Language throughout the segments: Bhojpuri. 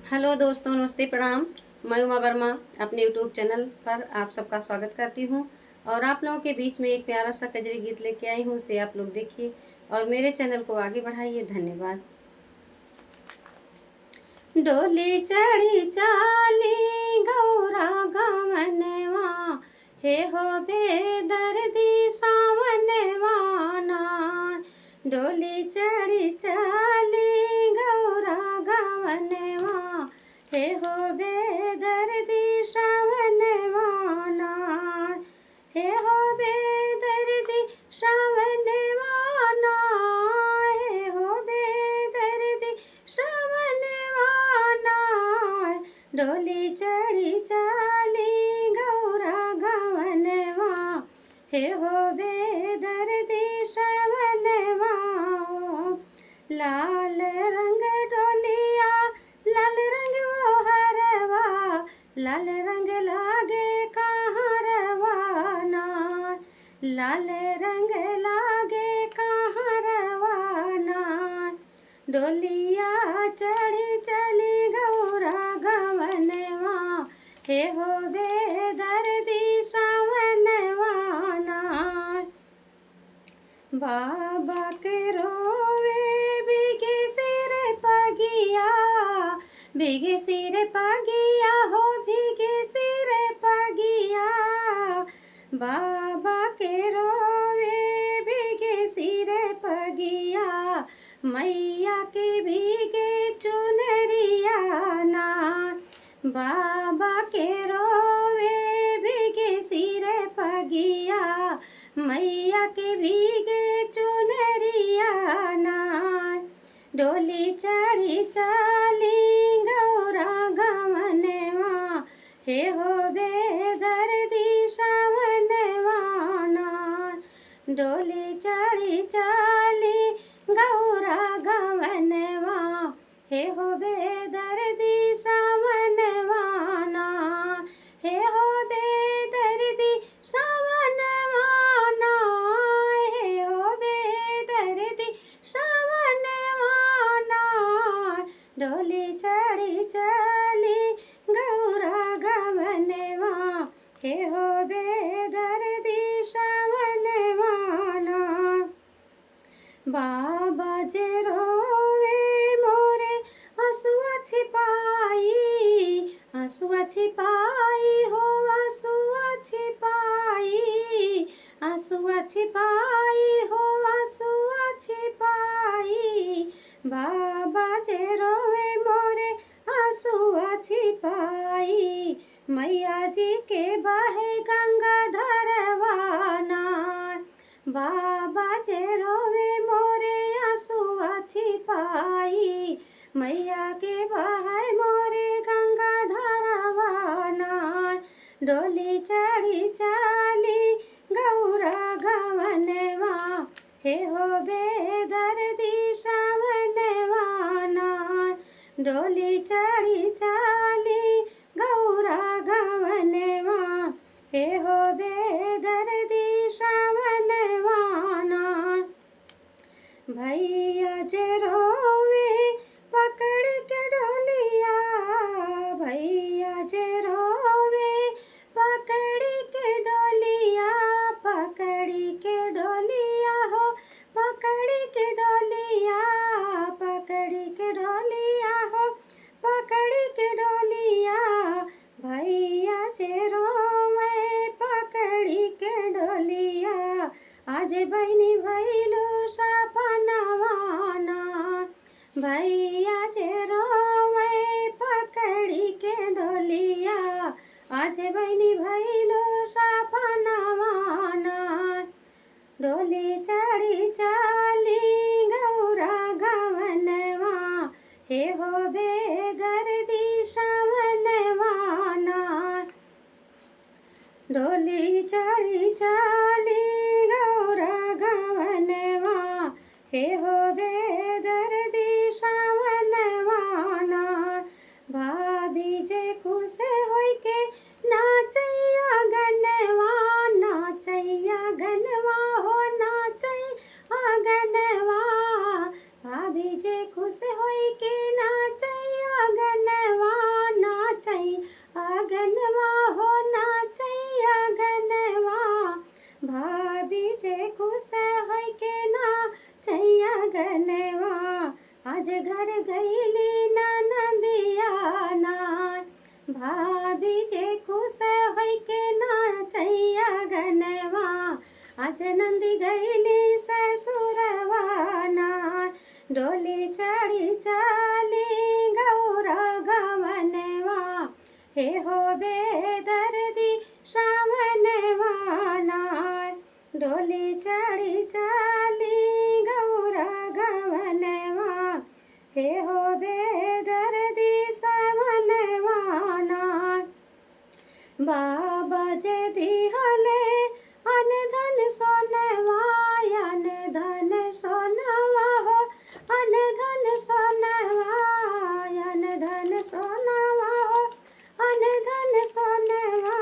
हेलो दोस्तों, नमस्ते, प्रणाम। मैं उमा वर्मा अपने यूट्यूब चैनल पर आप सबका स्वागत करती हूँ। और आप लोगों के बीच में एक प्यारा सा कजरी गीत लेके आई हूँ, उसे आप लोग देखिए और मेरे चैनल को आगे बढ़ाइए। धन्यवाद। डोली चढ़ी चाली गौरा गमनवा, हे हो बेदर्दी सावनवा ना। डोली चढ़ी चाली गौरा गमनवा, हे हो बेदर्दी सावनवा ना। हे हो बेदर्दी सावनवा ना, हे हो बेदर्दी सावनवा ना। डोली चढ़ी चाली गौरा गवनवा, हे हो बेदर्दी सावनवा। लाल रंग डोलिया, लाल रंग वो हरवा, लाल रंग लागे कहाँ रवाना। लाल रंग लागे कहाँ रवाना। डोलिया चढ़ी चली गौरा गवनवा, हे हो बेदर्दी सावनवा ना। बाबा के रोवे भीगे सिर पगिया, भीगे सिर पगिया हो भीगे सिर पगिया। बाबा के रोवे भीगे सिर पगिया, मैया के भीगे चुनरिया ना। बाबा के रोवे भीगे सिर पगिया, मैया के भीगे चुनरिया ना। डोली चढ़ी चाली गौरा गवनवा, हे हो बेदर्दी सावनवा ना। डोली चढ़ी चाली गौरा गवनवा, हे हो बेदर्दी सावनवा ना। हे हो बेदर्दी सावनवा ना, हे हो बेदर्दी सावनवा ना। डोली चढ़ी चली गौरा गवनवा, हे हो बेदर्दी सावनवा ना। बाबा जे रोवे मोरे हसुआ छिपाई, हसुआ छिपाई हो हसुआ छिपाई, हसुआ छिपाई हो हसुआ छिपाई। बाबा जे रोवे मोरे हसुआ छिपाई, मैया जी के बहे गंगा धरवाना। बाबा जे रोवे मोरे हसुआ छिपाई, मैया के बहे मोरे गंगा धरवाना। डोली चढ़ी चाली गौरा गवनवा, हे हो बेदर्दी सावनवा ना। डोली चढ़ी चाली गौरा गवनवा, हे हो बेदर्दी सावनवा ना। भैया जे रोवे पकड़ के डोलिया, भैया जे रोवे पकड़ के डोलिया, पकड़ी के डोलिया हो पकड़ी के डोलिया, पकड़ी के डोलिया हो पकड़ी के डोलिया। भैया जे रोवे पकड़ी के डोलिया, आज बहनी भैलू सपनवा ना। भैया जे रोवे पकड़ी के डोलिया, आज बहनी भैलू सपनवा ना। डोली चढ़ी चाली गौरा गवनवा, हे हो बेदर्दी सावनवा ना। डोली चढ़ी चाली गौरा गवनवा, हे हो बेदर्दी सावनवा ना। भाभी जे खुश होई के नाचैया गनवा, नाचैया गनवा हो नाचैया गनवा। भाभी जे खुश होई के नाचैया गनवा, लगनवा आज नंदी गईली ससुरवाना डोली चढ़ी चाली गौरा गवनवा हे हो बेदर्दी सावनवाना डोली चढ़ी चाली गौरा गवनवा हे हो बेदर्दी सावनवाना बाबा जे दिहले अन धन सोनवा अन धन सोनवा हो अन धन सोनवा अन धन सोनवा हो अन धन सोनवा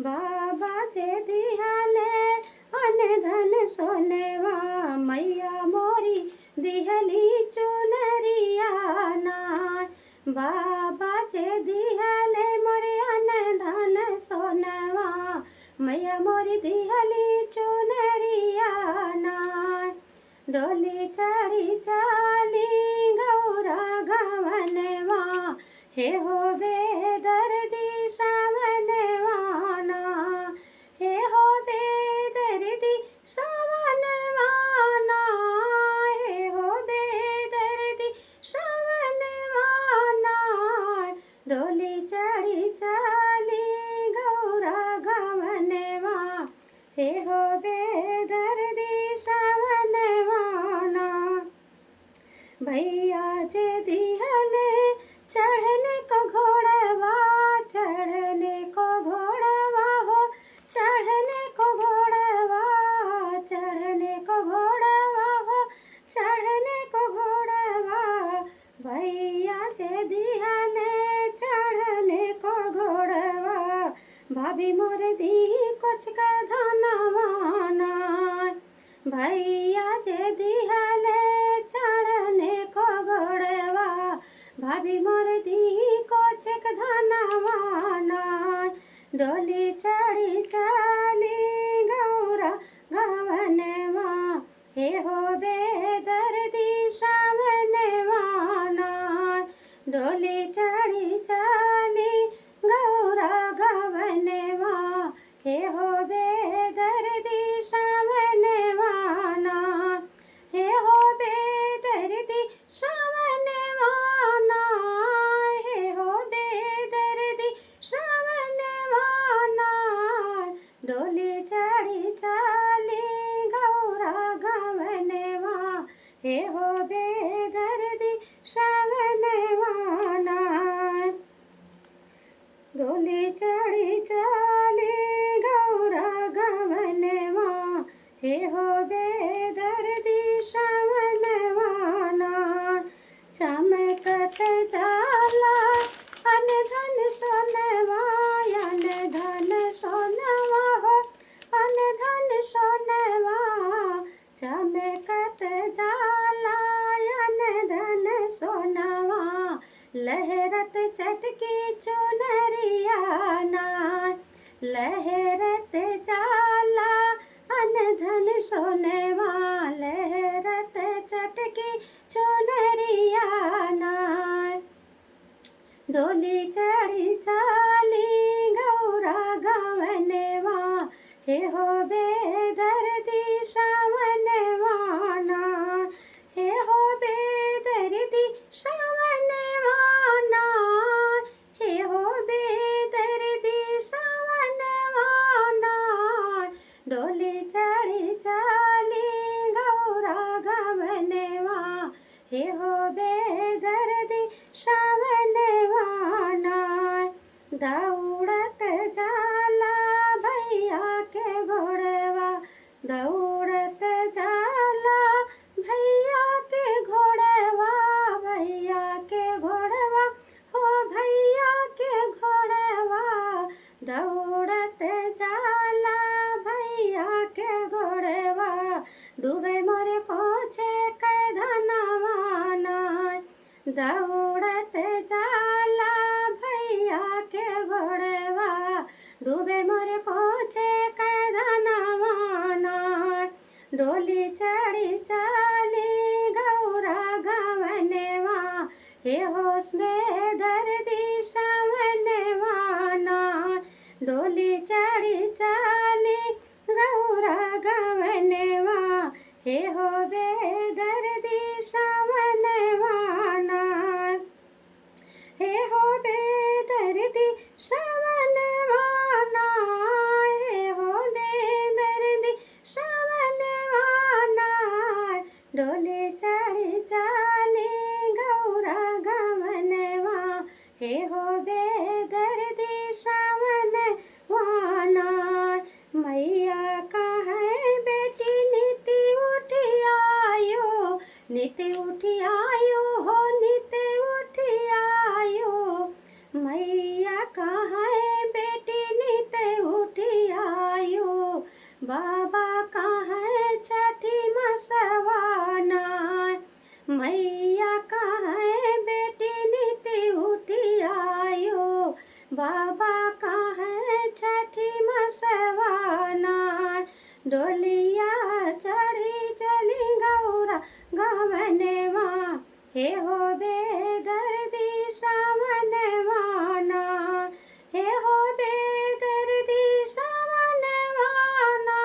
बाबा जे दिहले अन धन सोनवा मैया मोरी दिहली चुनरिया ना बाबा जे दिहले मोरे अन धन सोनवा मैया मोरी दिहली चुनरिया ना डोली चढ़ी चाली गौरा गवनवा हे हो बेदर्दी सावनवाना हे हो बेदर्दी सावनवाना हे हो बेदर्दी सावनवाना डोली चढ़ी चाली गौरा गवनवा हे हो बेदर्दी सावनवाना भैया जे दिहले चढ़ने को घोड़वा चढ़ने को घोड़वा हो चढ़ने को घोड़वा चढ़ने को घोड़वा हो चढ़ने को घोड़वा भैया जे दिहले चढ़ने को घोड़वा भाभी मोर दी कुछ का धनवाना भैया जे दिहले चढ़ने को घोड़वा भाभी मोर दी कुछ का धनवाना डोली चढ़ी चाली गौरा गवनवा हे हो बेदर्दी सावनवाना डोली चढ़ी चाली गौरा गवनवा हे हो बेदर्दी सावनवाना हे हो बेदर्दी सावनवाना हे हो बेदर्दी सावनवाना डोली चढ़ी चाली गौरा गवनवा हे हो बेदर्दी सावनवाना डोली चढ़ी चाली गौरा गवनवा हे हो बेदर्दी सावनवाना चमकत जाला अन धन सोनवा अन धन सोनवा हो अन धन सोनवा चमकत जाला अन धन सोनवा लहरत चटकी चुनरिया ना लहरत जाला अन धन सोनवा लहरत चटकी चुनरिया ना डोली चढ़ी चाली गौरा गवनवा हे हो बेदर्दी सावनवाना हे हो बेदर्दी सावनवाना हे हो बेदर्दी सावनवाना डोली चढ़ी चाली गौरा गवनवा हे हो बेदर्दी सावनवाना दौड़त जाला भैया के घोड़वा दौड़त जाला भैया के घोड़वा भैया के घोड़वा हो भैया के घोड़वा दौड़त जाला भैया के घोड़वा डूबे मोरे कोचे के धनवाना दौड़त जाला भैया के घोड़वा डूबे मोरे कोचे के धनवाना डोली चढ़ी चाली गौरा गवनवा हे होश में दर्दी सावनवाना डोली चढ़ी चली गौरा गवनवा हे हो बेदर्दी सावनवा ना हे हो बेदर्दी सावनवा ना हे हो बेदर्दी सावनवा ना डोली चढ़ी चली गौरा गवनवा हे हो बेदर्दी सावनवा ना मैया का है बेटी नीति उठियायो नीति उठियायो हो नीति उठियायो मैया का है बेटी नीति उठियायो बाबा का है छठी मसवाना मैया का है बेटी नीति उठियायो बाबा का है छठी मसवाना डोलिया चढ़ी चली गौरा गवनवा हे हो बेदर्दी सावनवा ना हे हो बेदर्दी सावनवा ना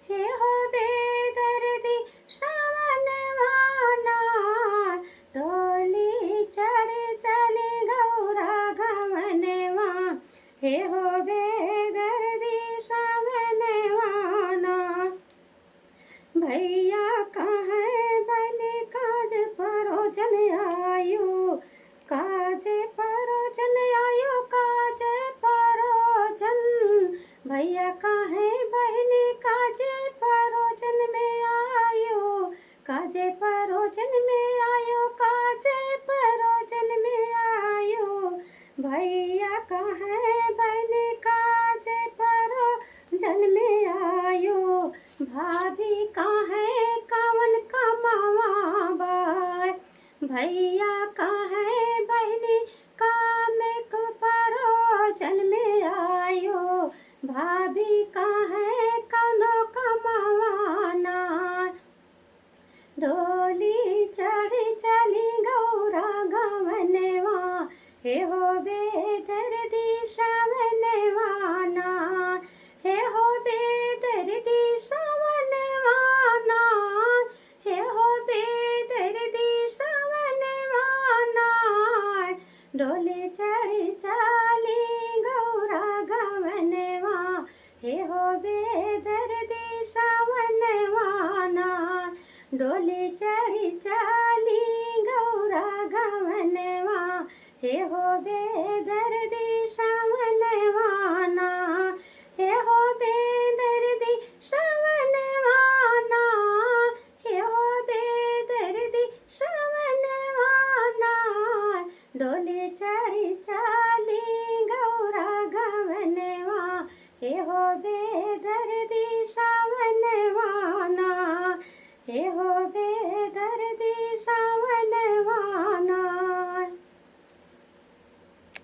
हे हो बेदर्दी सावनवा ना डोली चढ़ी चली गौरा गवनवा हे हो बेदर्दी सावनवा ना भैया कहाँ बने काज परोजन आयो काज परोजन आयो काज परोजन भैया कहाँ बहने काज परोजन में आयो काज परोजन में आयो काज परोजन में आयो भैया कहाँ बहने काज परोजन में आयो भाभी कहाँ कवन कमावा बाय भैया कहाँ बहनी काम परोजन में आयो भाभी कहाँ कनो कमावाना डोली चढ़ी चली गौरा गवनवा हे हो बेदर्दी सावनवा ना हे हो बेदर्दी सावनवा ना हे हो बेदर्दी सावनवा ना डोली चढ़ी चली गौरा गवनवा हे हो बेदर्दी सावनवा ना डोली चढ़ी चली गौरा गवनवा हे हो बेदर्दी सावनवा ना हे हो बेदर्दी सावनवा ना हे हो बेदर्दी सावनवा ना डोली चढ़ी चली गौरा गवनवा हे हो बे